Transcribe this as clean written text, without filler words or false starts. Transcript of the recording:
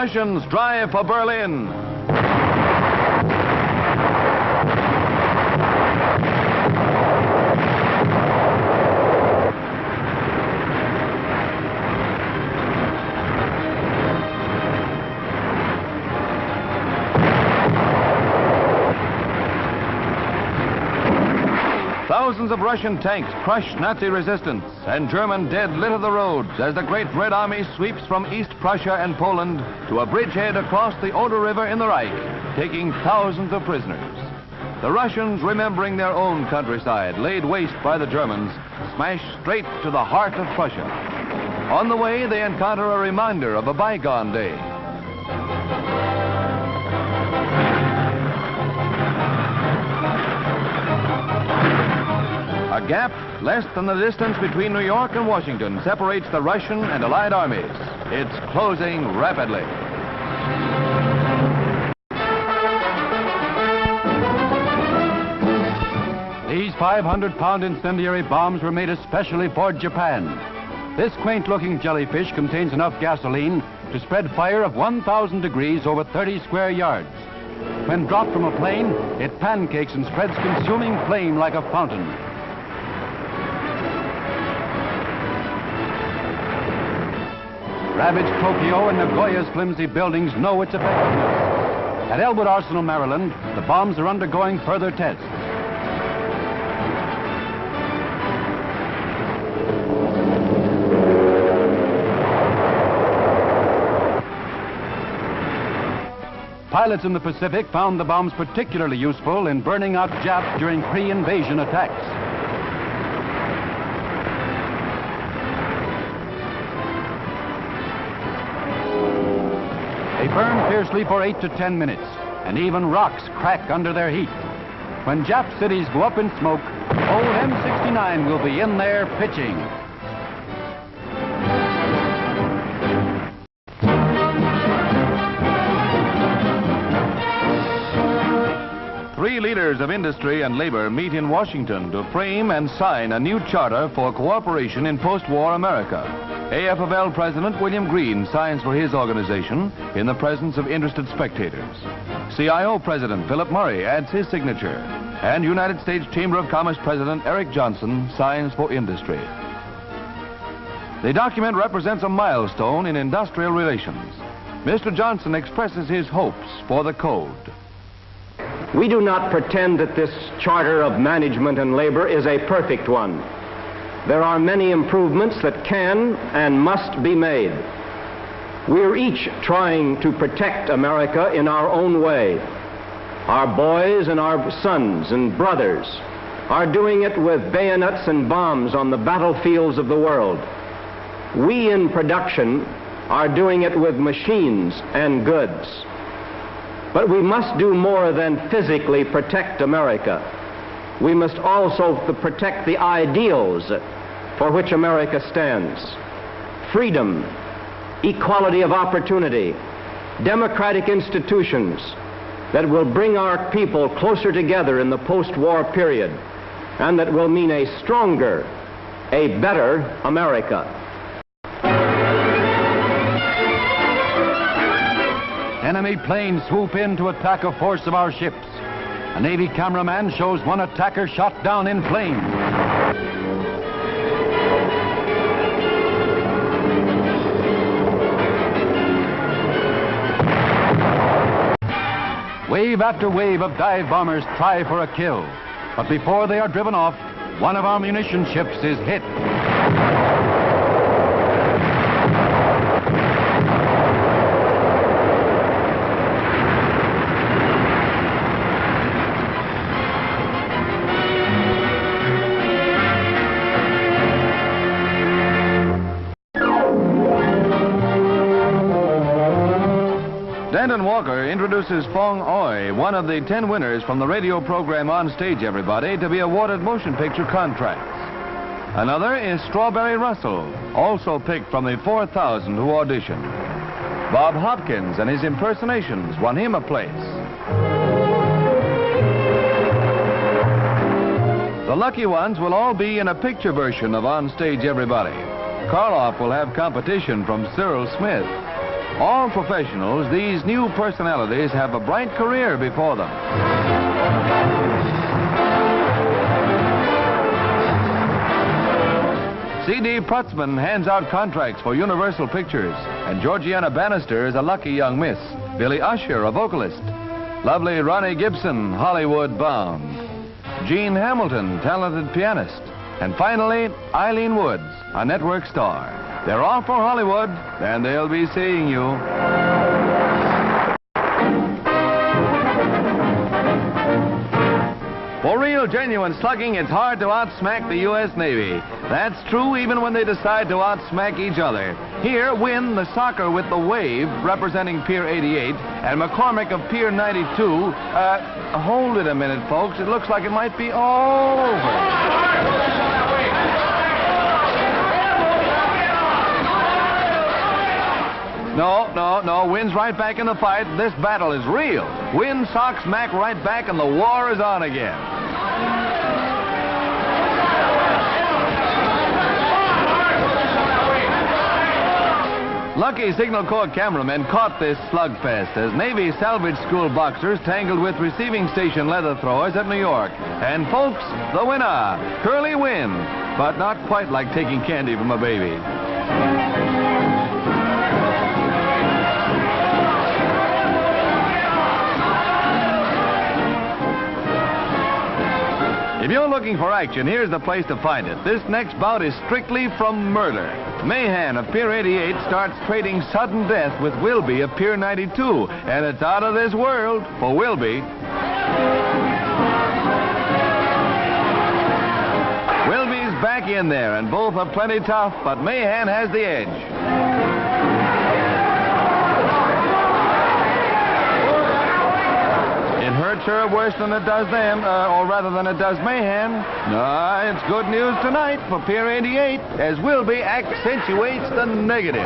Russians drive for Berlin. Thousands of Russian tanks crush Nazi resistance, and German dead litter the roads as the Great Red Army sweeps from East Prussia and Poland to a bridgehead across the Oder River in the Reich, taking thousands of prisoners. The Russians, remembering their own countryside laid waste by the Germans, smash straight to the heart of Prussia. On the way, they encounter a reminder of a bygone day. A gap less than the distance between New York and Washington separates the Russian and Allied armies. It's closing rapidly. These 500-pound incendiary bombs were made especially for Japan. This quaint-looking jellyfish contains enough gasoline to spread fire of 1,000 degrees over 30 square yards. When dropped from a plane, it pancakes and spreads consuming flame like a fountain. Ravaged Tokyo and Nagoya's flimsy buildings know its effectiveness. At Elwood Arsenal, Maryland, the bombs are undergoing further tests. Pilots in the Pacific found the bombs particularly useful in burning out Japs during pre-invasion attacks. They burn fiercely for 8 to 10 minutes, and even rocks crack under their heat. When Jap cities go up in smoke, old M69 will be in there pitching. Three leaders of industry and labor meet in Washington to frame and sign a new charter for cooperation in post-war America. AFL President William Green signs for his organization in the presence of interested spectators. C.I.O. President Philip Murray adds his signature, and United States Chamber of Commerce President Eric Johnson signs for industry. The document represents a milestone in industrial relations. Mr. Johnson expresses his hopes for the code. We do not pretend that this charter of management and labor is a perfect one. There are many improvements that can and must be made. We are each trying to protect America in our own way. Our boys and our sons and brothers are doing it with bayonets and bombs on the battlefields of the world. We in production are doing it with machines and goods. But we must do more than physically protect America. We must also protect the ideals for which America stands. Freedom, equality of opportunity, democratic institutions that will bring our people closer together in the post-war period, and that will mean a stronger, a better America. Enemy planes swoop in to attack a force of our ships. A Navy cameraman shows one attacker shot down in flames. Wave after wave of dive bombers try for a kill. But before they are driven off, one of our munition ships is hit. Danton Walker introduces Fong Oi, one of the 10 winners from the radio program On Stage Everybody, to be awarded motion picture contracts. Another is Strawberry Russell, also picked from the 4,000 who auditioned. Bob Hopkins and his impersonations won him a place. The lucky ones will all be in a picture version of On Stage Everybody. Karloff will have competition from Cyril Smith. All professionals, these new personalities have a bright career before them. C.D. Prutzman hands out contracts for Universal Pictures, and Georgiana Bannister is a lucky young miss. Billy Usher, a vocalist. Lovely Ronnie Gibson, Hollywood bound. Gene Hamilton, talented pianist. And finally, Eileen Woods, a network star. They're off for Hollywood, and they'll be seeing you. For real, genuine slugging, it's hard to outsmack the U.S. Navy. That's true even when they decide to outsmack each other. Here, Wynn, the soccer with the wave, representing Pier 88, and McCormick of Pier 92. Hold it a minute, folks. It looks like it might be all over. No, Wynn's right back in the fight. This battle is real. Wynn socks Mac right back, and the war is on again. Lucky Signal Corps cameramen caught this slugfest as Navy Salvage School boxers tangled with receiving station leather throwers at New York. And folks, the winner, Curly Wynn, but not quite like taking candy from a baby. If you're looking for action, here's the place to find it. This next bout is strictly from murder. Mahan of Pier 88 starts trading sudden death with Wilby of Pier 92, and it's out of this world for Wilby. Wilby's back in there, and both are plenty tough, but Mahan has the edge. It hurts her worse than it does them, or rather than it does Mahan. It's good news tonight for Pier 88 as Wilby accentuates the negative.